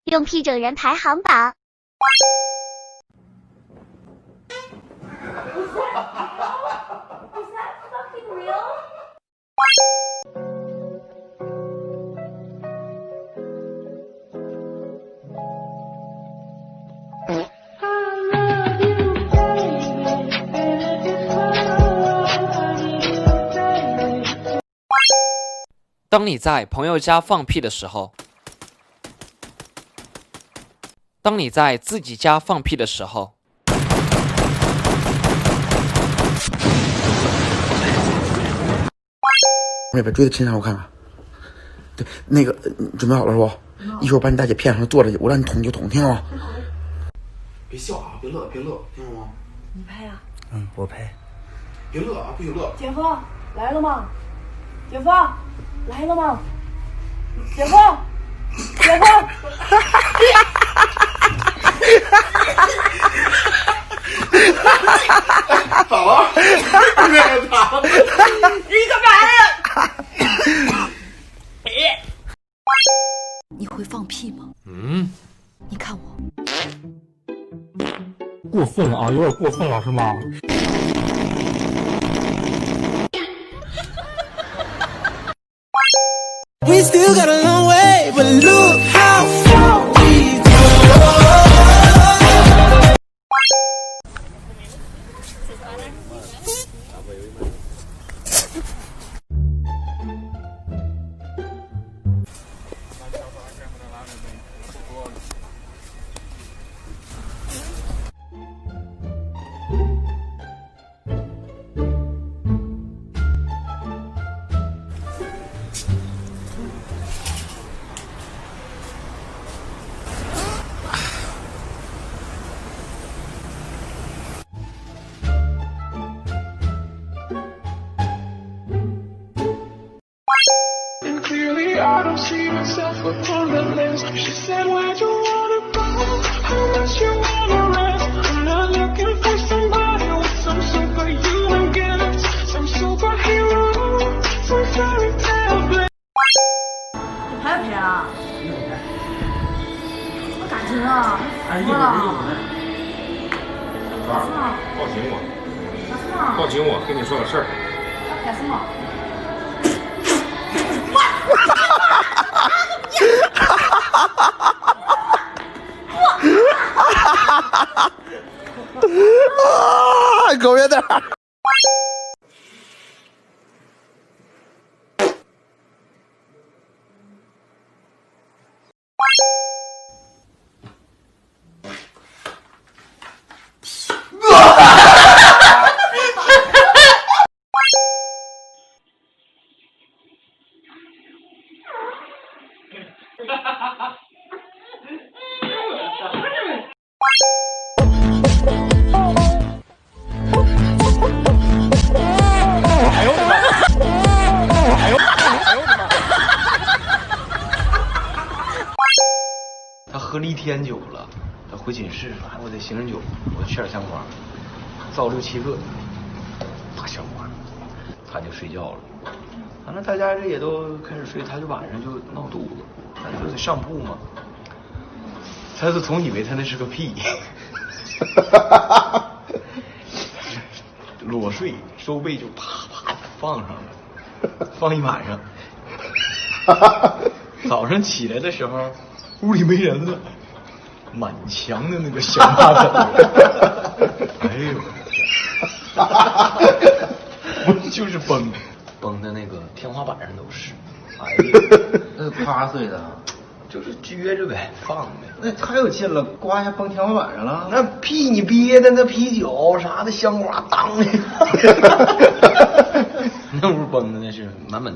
用屁整人排行榜。当你在朋友家放屁的时候，当你在自己家放屁的时候，我也把追的亲上我看看。对，那个你准备好了是不？一会儿把你大姐骗上坐着去，我让你捅就捅，听到吗？别笑啊，别乐，别乐，听到吗？你拍啊？嗯，我拍。别乐啊，不许乐。姐夫来了吗？姐夫来了吗？姐夫，姐夫。好啊，这个好。你干嘛呀？你会放屁吗？你看我。过分了啊，有点过分了是吗？We still got a long way, but look how far we go. 拍不拍啊？什么感情啊？哎，一会儿干什么？报警我，干什么？报警我，跟你说个事儿。干什么？啊，狗远点。他喝了1天酒了，他回寝室说：“我得醒醒酒，我就吃点香瓜。”造6、7个大香瓜，他就睡觉了。完了，大家这也都开始睡，他就晚上就闹肚子，他就得上铺嘛。他就总以为他那是个屁，裸睡收被就啪啪放上了，放一晚上。早上起来的时候，屋里没人了，满墙的那个小马桶，哎呦，就是崩的那个天花板上都是，哎呦，那夸碎的，就是撅着呗，放呗。那太有劲了，刮一下崩天花板上了。那屁你憋的，那啤酒啥的，香瓜当的，那屋崩的那是满满